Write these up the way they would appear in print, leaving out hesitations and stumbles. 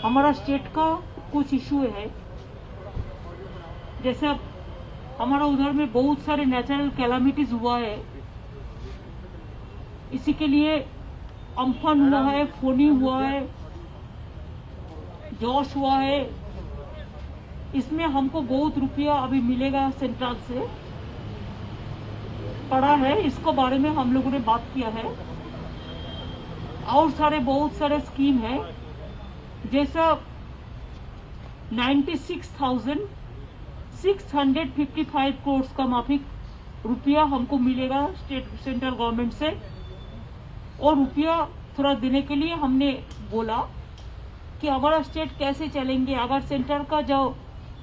हमारा स्टेट का कुछ इशू है। जैसे अब हमारा उधर में बहुत सारे नेचुरल कैलामिटीज हुआ है, इसी के लिए अम्फन हुआ है, फोनी हुआ है, जोश हुआ है। इसमें हमको बहुत रुपया अभी मिलेगा सेंट्रल से, पड़ा है। इसको बारे में हम लोगों ने बात किया है। और बहुत सारे स्कीम है, जैसा 96,655 करोड़ का माफिक रुपया हमको मिलेगा स्टेट सेंट्रल गवर्नमेंट से। और रुपया थोड़ा देने के लिए हमने बोला कि हमारा स्टेट कैसे चलेंगे अगर सेंटर का जो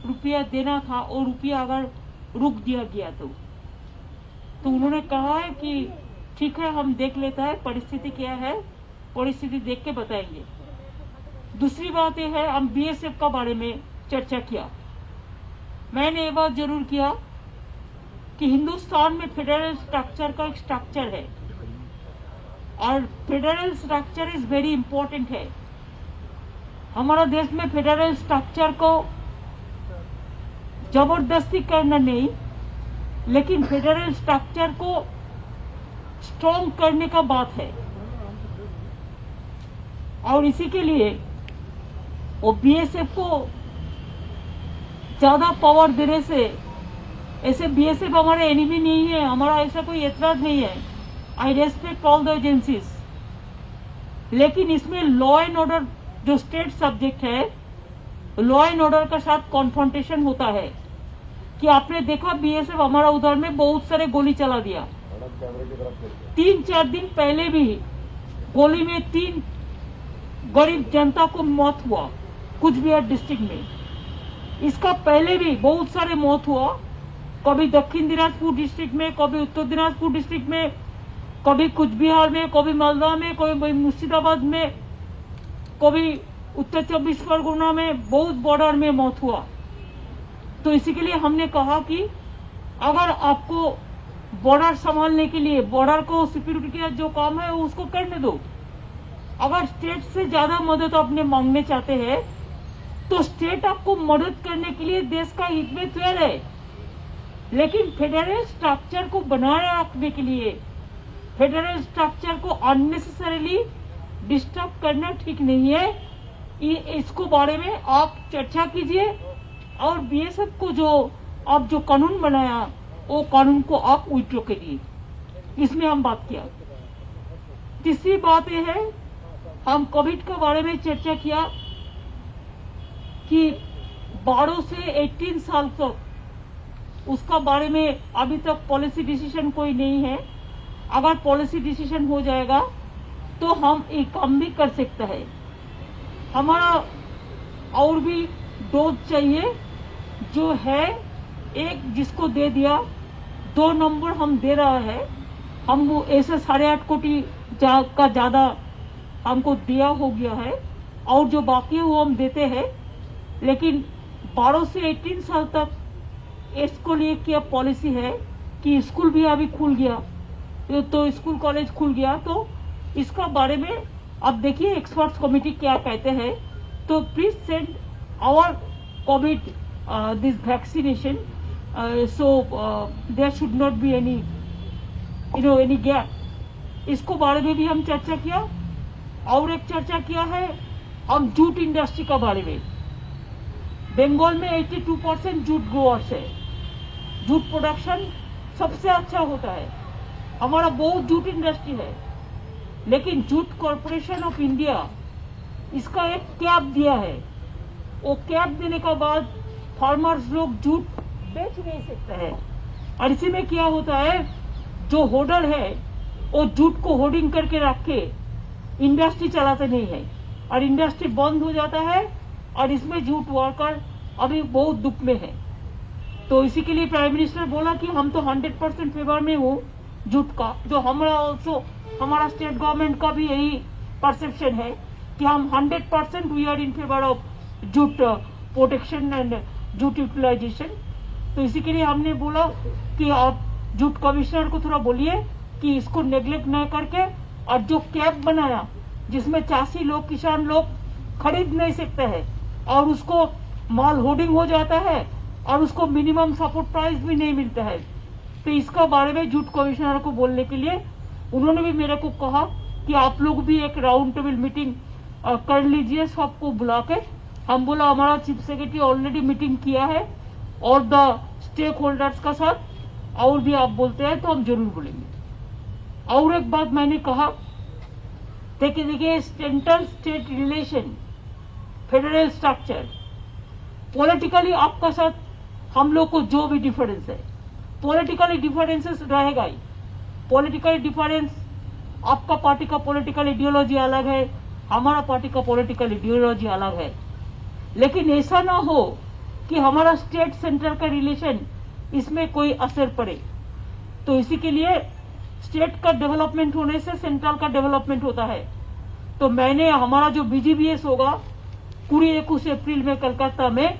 रुपया देना था और रुपया अगर रुक दिया गया तो उन्होंने कहा है कि ठीक है, हम देख लेता है परिस्थिति क्या है, परिस्थिति देख के बताएंगे। दूसरी बात यह है, हम बीएसएफ का बारे में चर्चा किया। मैंने ये बात जरूर किया कि हिंदुस्तान में फेडरल स्ट्रक्चर का एक स्ट्रक्चर है और federal structure is very important है। हमारा देश में फेडरल स्ट्रक्चर को जबरदस्ती करना नहीं, लेकिन फेडरल स्ट्रक्चर को स्ट्रॉन्ग करने का बात है। और इसी के लिए वो बीएसएफ को ज्यादा पावर देने से, ऐसे बीएसएफ हमारे एनिमी नहीं है, हमारा ऐसा कोई एतराज नहीं है। आई रेस्पेक्ट ऑल द एजेंसीज, लेकिन इसमें लॉ एंड ऑर्डर जो स्टेट सब्जेक्ट है, लॉ एंड ऑर्डर के साथ कॉन्फ्रंटेशन होता है। कि आपने देखा बीएसएफ हमारा उधर में बहुत सारे गोली चला दिया। 3-4 दिन पहले भी गोली में 3 गरीब जनता को मौत हुआ कुछ बिहार डिस्ट्रिक्ट में। इसका पहले भी बहुत सारे मौत हुआ, कभी दक्षिण दिनाजपुर डिस्ट्रिक्ट में, कभी उत्तर दिनाजपुर डिस्ट्रिक्ट में, कभी कुछ बिहार में, कभी मालदा में, कभी मुर्शिदाबाद में, कभी उत्तर 24 परगना में, बहुत बॉर्डर में मौत हुआ। तो इसी के लिए हमने कहा कि अगर आपको बॉर्डर संभालने के लिए, बॉर्डर को सिक्योरिटी का जो काम है उसको करने दो। अगर स्टेट से ज्यादा मदद आपने मांगने चाहते हैं तो स्टेट आपको मदद करने के लिए देश का हित में तैयार है, लेकिन फेडरल स्ट्रक्चर को बनाए रखने के लिए, फेडरल स्ट्रक्चर को अननेसेसरीली डिस्टर्ब करना ठीक नहीं है। इसको बारे में आप चर्चा कीजिए और बीएसएफ को जो आप जो कानून बनाया वो कानून को आप विड्रॉ करिए। इसमें हम बात किया। तीसरी बात यह है, हम कोविड के बारे में चर्चा किया कि 12 से 18 साल तक उसका बारे में अभी तक पॉलिसी डिसीजन कोई नहीं है। अगर पॉलिसी डिसीजन हो जाएगा तो हम एक काम भी कर सकते हैं। हमारा और भी डोज चाहिए जो है, एक जिसको दे दिया, 2 नंबर हम दे रहा है। हम वो ऐसे 8.5 कोटी का ज्यादा हमको दिया हो गया है और जो बाकी है वो हम देते हैं। लेकिन 12 से 18 साल तक इसको लिए क्या पॉलिसी है कि स्कूल भी अभी खुल गया, तो स्कूल कॉलेज खुल गया, तो इसका बारे में अब देखिए एक्सपर्ट्स कमेटी क्या कहते हैं। तो please send our COVID this vaccination, so there should not be any gap. इसको बारे में भी हम चर्चा किया। और एक चर्चा किया है हम जूट इंडस्ट्री का बारे में। बंगाल में 82% जूट ग्रोअर्स है, जूट प्रोडक्शन सबसे अच्छा होता है, हमारा बहुत जूट इंडस्ट्री है। लेकिन जूट कॉर्पोरेशन ऑफ इंडिया इसका एक कैप दिया है। वो कैप देने के बाद फार्मर्स लोग जूट बेच नहीं सकते हैं। और इसी में क्या होता है, जो होल्डर है वो जूट को होल्डिंग करके रख के इंडस्ट्री चलाते नहीं है और इंडस्ट्री बंद हो जाता है और इसमें जूट वर्कर अभी बहुत दुख में है। तो इसी के लिए प्राइम मिनिस्टर बोला कि हम तो 100% फेवर में हूँ जूट का। जो हमारा स्टेट गवर्नमेंट का भी यही परसेप्शन है कि हम 100% we are in favour of jute protection and jute utilisation. तो इसी के लिए हमने बोला कि आप जूट कमिश्नर को थोड़ा बोलिए कि इसको नेग्लेक्ट न करके, और जो कैप बनाया जिसमें चासी लोग, किसान लोग खरीद नहीं सकता है और उसको माल होर्डिंग हो जाता है और उसको मिनिमम सपोर्ट प्राइस भी नहीं मिलता है। तो इसका बारे में जूट कमिश्नर को बोलने के लिए उन्होंने भी मेरे को कहा कि आप लोग भी एक राउंड टेबल मीटिंग कर लीजिए सबको बुला के। हम बोला हमारा चीफ सेक्रेटरी ऑलरेडी मीटिंग किया है और द स्टेक होल्डर्स का साथ, और भी आप बोलते हैं तो हम जरूर बोलेंगे। और एक बात मैंने कहा देखिए central state relation, federal structure, politically आपका साथ हम लोग को जो भी डिफरेंस है, पॉलिटिकली डिफरेंसेस रहेगा ही। पॉलिटिकल डिफरेंस, आपका पार्टी का पॉलिटिकल आइडियोलॉजी अलग है, हमारा पार्टी का पॉलिटिकल आइडियोलॉजी अलग है, लेकिन ऐसा ना हो कि हमारा स्टेट सेंट्रल का रिलेशन इसमें कोई असर पड़े। तो इसी के लिए स्टेट का डेवलपमेंट होने से सेंट्रल का डेवलपमेंट होता है। तो मैंने हमारा जो BGBS होगा 21 अप्रैल में कलकत्ता में,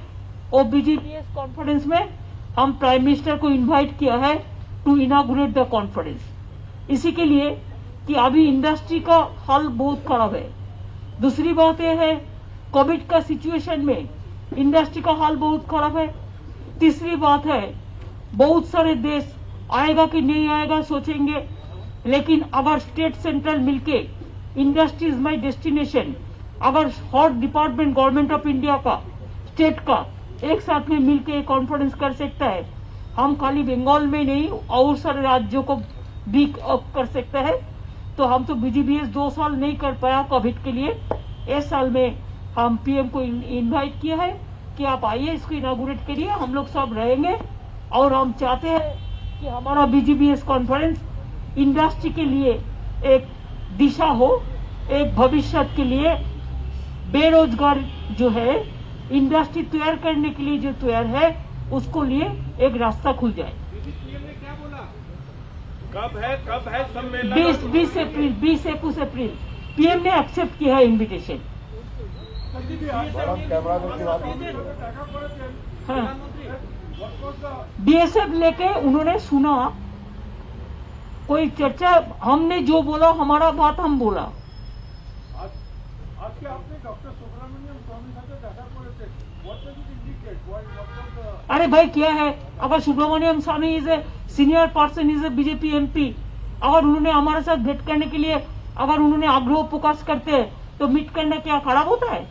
और BGBS कॉन्फ्रेंस में हम प्राइम मिनिस्टर को इनवाइट किया है टू इनागुरेट द कॉन्फ्रेंस। इसी के लिए कि अभी इंडस्ट्री का हाल बहुत खराब है। दूसरी बात यह है कोविड का सिचुएशन में इंडस्ट्री का हाल बहुत खराब है। तीसरी बात है बहुत सारे देश आएगा कि नहीं आएगा सोचेंगे, लेकिन अगर स्टेट सेंट्रल मिलके इंडस्ट्री इज माई डेस्टिनेशन, अगर हर डिपार्टमेंट गवर्नमेंट ऑफ इंडिया का, स्टेट का एक साथ में मिलके कॉन्फ्रेंस कर सकता है, हम खाली बंगाल में नहीं और सारे राज्यों को भी कर सकते हैं। तो हम तो BGBS 2 साल नहीं कर पाया कोविड के लिए, इस साल में हम PM को इनवाइट किया है कि आप आइए इसको इनागुरेट करिए, हम लोग सब रहेंगे। और हम चाहते हैं कि हमारा BGBS कॉन्फ्रेंस इंडस्ट्री के लिए एक दिशा हो, एक भविष्य के लिए बेरोजगार जो है इंडस्ट्री तैयार करने के लिए जो तैयार है उसको लिए एक रास्ता खुल जाए। कब है सम्मेलन? 20 अप्रैल 21 अप्रैल PM ने एक्सेप्ट किया है इनविटेशन। हाँ, DSF लेके उन्होंने सुना, कोई चर्चा, हमने जो बोला हमारा बात हम बोला। आज के आपने डॉक्टर सुब्रमण्यम स्वामी साथ দেখা করেছেন, what does it indicate? What अरे भाई क्या है, अगर Subramanian Swamy is a senior person, is a BJP MP, अगर उन्होंने हमारे साथ भेंट करने के लिए अगर उन्होंने आग्रह प्रकाश करते हैं तो मीट करना क्या खराब होता है?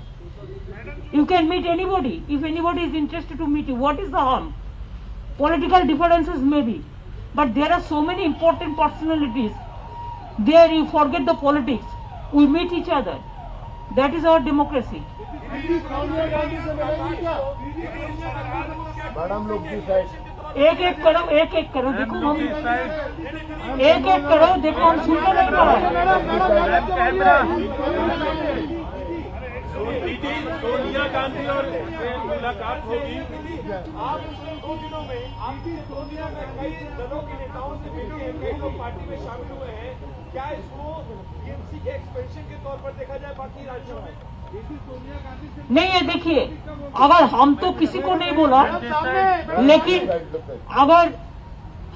You can meet anybody if anybody is interested to meet you, what is the harm? Political differences may be, but there are so many important personalities, there you forget the politics, we meet each other, that is our democracy. Madam लोग decide एक एक करो देखो, हम एक करो देखो, हम सुनते नहीं पा दीदी सोनिया गांधी और मुलाकात होगी। आप 2 दिनों में आपकी सोनिया में कई दलों के नेताओं से मिली है, कई लोग पार्टी में शामिल हुए हैं, क्या इसको TMC के एक्सपेंशन के तौर पर देखा जाए बाकी राज्यों में? नहीं है। देखिए, अगर हम तो किसी को नहीं बोला, लेकिन अगर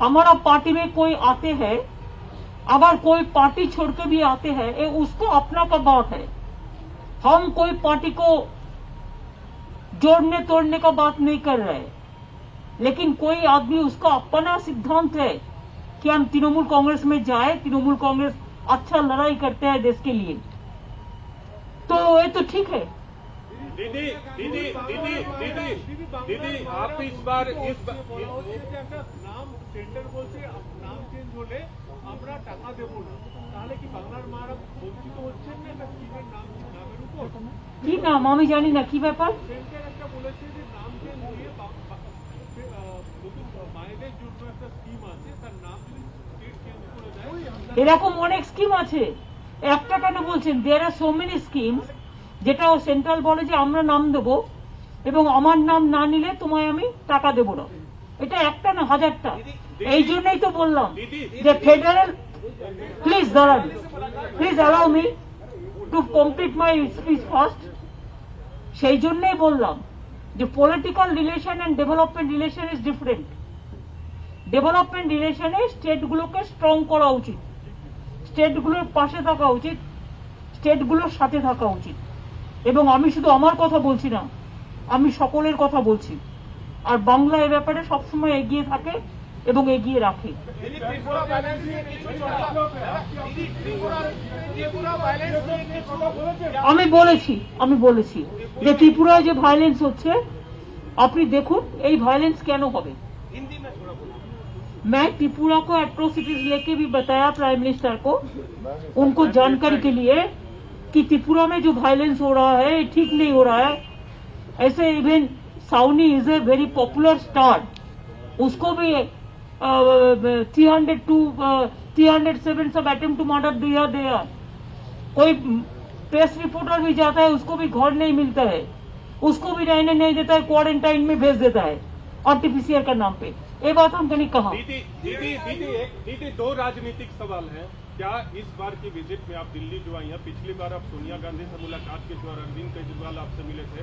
हमारा पार्टी में कोई आते हैं, अगर कोई पार्टी छोड़ के भी आते हैं, ये उसको अपना का बात है। हम कोई पार्टी को जोड़ने तोड़ने का बात नहीं कर रहे, लेकिन कोई आदमी उसका अपना सिद्धांत है कि हम तृणमूल कांग्रेस में जाए, तृणमूल कांग्रेस अच्छा लड़ाई करते हैं देश के लिए, तो ये तो ठीक है। दीदी आप इस बार নাম টেন্ডার বলছে, নাম চেঞ্জ হলে আমরা টাকা দেব না, তাহলে কি বাংলার মারা বঞ্চিত হচ্ছেন না স্কিমের নামের উপর? কি নাম আমি জানি না, কি ব্যাপার? সেন্টার একটা বলেছে যে নাম চেঞ্জ হয়ে নতুন মায়েদের জন্য একটা স্কিম আছে, তার নাম যদি স্টেট চেঞ্জ করে দেয়। এরকম অনেক স্কিম আছে, একটা কেন বলছেন? দেয়ার আর সো মেনি স্কিমস, যেটা সেন্ট্রাল বলে যে আমরা নাম দেব এবং আমার নাম না নিলে তোমায় আমি টাকা দেব না। এটা একটা না, হাজারটা। এই জন্যই তো বললাম যে ফেডারেল, প্লিজ দাঁড়ান, please allow me to complete my speech first. সেই জন্যই বললাম যে political relation and development relation is different. Development রিলেশনে স্টেটগুলোকে স্ট্রং করা উচিত, স্টেটগুলোর পাশে থাকা উচিত, স্টেটগুলোর সাথে থাকা উচিত। এবং আমি শুধু আমার কথা বলছি না, আমি সকলের কথা বলছি। আর বাংলা এ ব্যাপারে সবসময় এগিয়ে থাকে এবং এগিয়ে রাখে। আমি বলেছি যে ত্রিপুরায় যে ভায়োলেন্স হচ্ছে, আপনি দেখুন এই ভায়োলেंस কেন হবে। मैं त्रिपुरा को एट्रोसिटीज लेके भी बताया प्राइम मिनिस्टर को, उनको जानकारी के लिए कि त्रिपुरा में जो वायलेंस हो रहा है ये ठीक नहीं हो रहा है। ऐसे even Sunny is a very popular star, उसको भी 307 सब अटेम्प्ट टू मर्डर दिया। कोई प्रेस रिपोर्टर भी जाता है उसको भी घर नहीं मिलता है, उसको भी रहने नहीं देता है, क्वारंटाइन में भेज देता है आरटीपीसीआर का नाम पे। ये बात हमने नहीं कहा। दीदी दो राजनीतिक सवाल हैं। क्या इस बार की विजिट में आप दिल्ली जो आई हैं, पिछली बार आप सोनिया गांधी से मुलाकात के और अरविंद केजरीवाल आपसे मिले थे,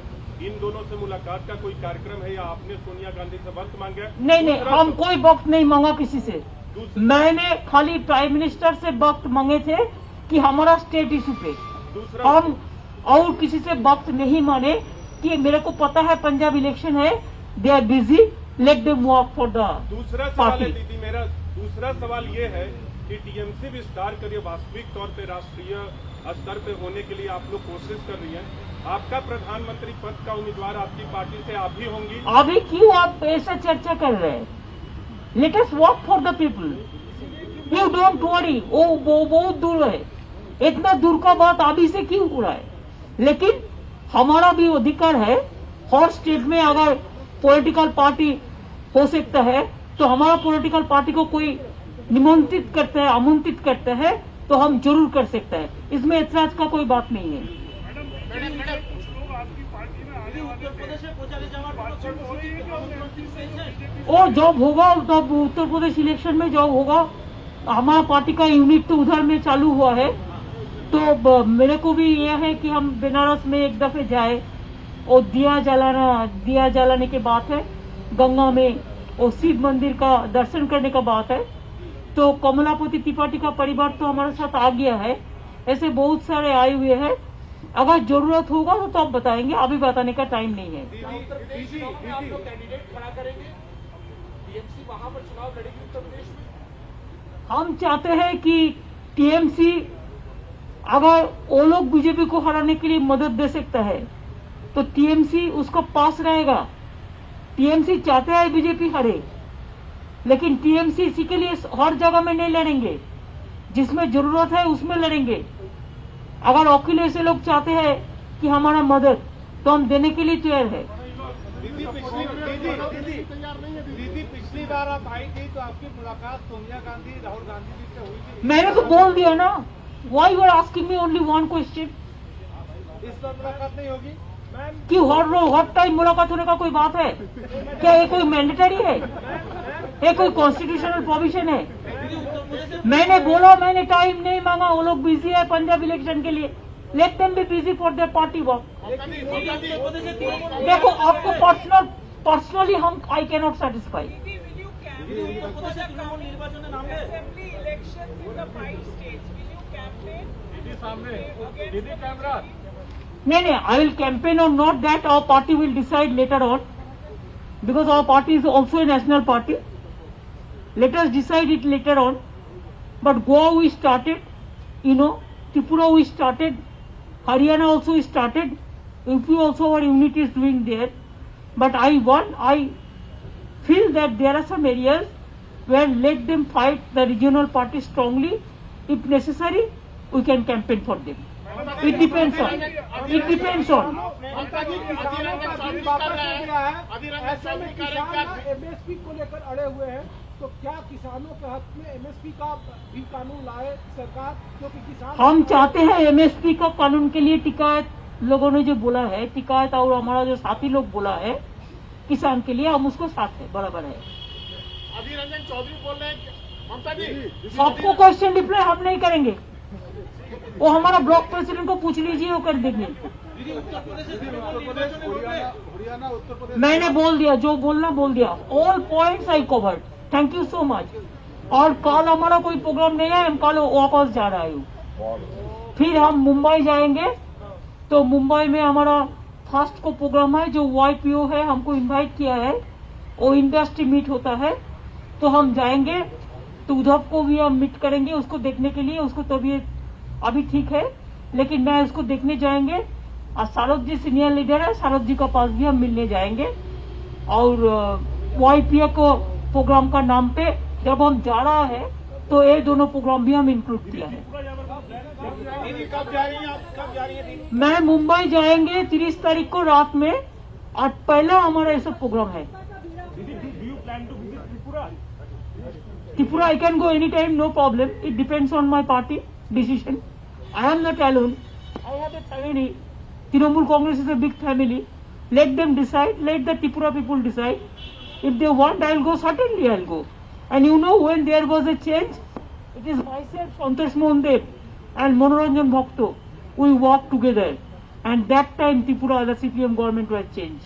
इन दोनों से मुलाकात का कोई कार्यक्रम है या आपने सोनिया गांधी से वक्त मांगा? नहीं, हम कोई वक्त नहीं मांगा किसी से। मैंने खाली प्राइम मिनिस्टर से वक्त मांगे थे कि हमारा स्टेट इशू पे। हम और किसी से वक्त नहीं मांगे कि मेरे को पता है पंजाब इलेक्शन है, they are busy, let them work for the दूसरा सवाल है दीदी, मेरा दूसरा सवाल ये है कि टीएमसी विस्तार के लिए वास्तविक तौर पे राष्ट्रीय स्तर पे होने के लिए आप लोग कोशिश कर रही हैं। आपका प्रधानमंत्री पद का उम्मीदवार आपकी पार्टी से आप ही होंगी? अभी क्यों आप ऐसा चर्चा कर रहे हैं? Let us work for the people, you don't worry. वो बहुत दूर है, इतना दूर का बात अभी से क्यों हो रहा है? लेकिन हमारा भी अधिकार है, हर स्टेट में अगर पॉलिटिकल पार्टी हो सकता है तो हमारा पॉलिटिकल पार्टी को कोई निमंत्रित करता है, आमंत्रित करता है तो हम जरूर कर सकते हैं, इसमें ऐतराज का कोई बात नहीं है। और जब होगा तब उत्तर प्रदेश इलेक्शन में जब होगा, हमारा पार्टी का यूनिट तो उधर में चालू हुआ है, तो मेरे को भी यह है कि हम बनारस में एक दफे जाए और दिया जलाने की बात है, गंगा में और शिव मंदिर का दर्शन करने का बात है। तो कमलापति त्रिपाठी का परिवार तो हमारे साथ आ गया है, ऐसे बहुत सारे आए हुए हैं। अगर जरूरत होगा तो आप बताएंगे, अभी बताने का टाइम नहीं है। हम चाहते हैं कि टीएमसी अगर वो लोग बीजेपी को हराने के लिए मदद दे सकता है तो टीएमसी उसका पास रहेगा। टीएमसी चाहते हैं बीजेपी हारे, लेकिन टीएमसी इसी के लिए हर जगह में नहीं लड़ेंगे, जिसमें जरूरत है उसमें लड़ेंगे। अगर अखिलेश लोग चाहते हैं कि हमारा मदद, तो हम देने के लिए तैयार है। दीदी पिछली बार आप आई थी तो आपकी मुलाकात सोनिया गांधी राहुल गांधी जी से हुई थी। मैंने तो बोल दिया ना, why you are asking me only one question. इस बार मुलाकात नहीं होगी कि हर टाइम मुलाकात होने का कोई बात है क्या? ये कोई मैंडेटरी है? ये कोई कॉन्स्टिट्यूशनल प्रोविजन है? मैंने बोला, मैंने टाइम नहीं मांगा, वो लोग बिजी है पंजाब इलेक्शन के लिए, let them be busy for their party work. देखो आपको पर्सनली हम आई कैन नॉट सेटिस्फाई। नहीं, I will campaign or not, that our party will decide later on, because our party is also a national party. Let us decide it later on. But Goa we started, Tripura we started, Haryana also we started, UP also our unit is doing there. But I feel that there are some areas where let them fight the regional party strongly. If necessary, we can campaign for them. It depends on. MSP को लेकर अड़े हुए हैं, तो क्या किसानों के हक में एमएसपी का भी कानून लाए सरकार? क्योंकि किसान हम चाहते हैं एमएसपी का कानून के लिए टिकायत लोगों ने जो बोला है, टिकायत और हमारा जो साथी लोग बोला है किसान के लिए, हम उसको साथ है, बराबर है। अधीर रंजन चौधरी बोल रहे हैं ममता जी, सबको क्वेश्चन रिप्लाई हम नहीं करेंगे, वो हमारा ब्लॉक प्रेसिडेंट को पूछ लीजिए, वो कर देंगे। मैंने बोल दिया, जो बोलना बोल दिया, all points I covered. Thank you so much. और कल हमारा कोई प्रोग्राम नहीं है, हम कल वापस जा रहे हैं, फिर हम मुंबई जाएंगे तो मुंबई में हमारा फर्स्ट को प्रोग्राम है जो YPO है, हमको इनवाइट किया है, वो इंडस्ट्री मीट होता है, तो हम जाएंगे। तो उद्धव को भी हम मीट करेंगे उसको देखने के लिए। उसको तबीयत अभी ठीक है, लेकिन मैं उसको देखने जाएंगे। और शारद जी सीनियर लीडर है, शारद जी का पास भी हम मिलने जाएंगे। और YPO को प्रोग्राम का नाम पे जब हम जा रहा है तो ये दोनों प्रोग्राम भी हम इंक्लूड किया है। कब जा रही हैं आप? कब जा रही है दीदी? मैं मुंबई जाएंगे 30 तारीख को रात में, और पहला हमारा ये सब प्रोग्राम है। Tripura, I can go anytime, no problem. It depends on my party decision. I am not alone. I have a family. Trinamool Congress is a big family. Let them decide. Let the Tripura people decide. If they want, I'll go. Certainly, I'll go. And you know, when there was a change, it is myself, Santosh Mohan Deb, and Manoranjan Bhakto. We worked together, and that time Tripura, the CPM government was changed.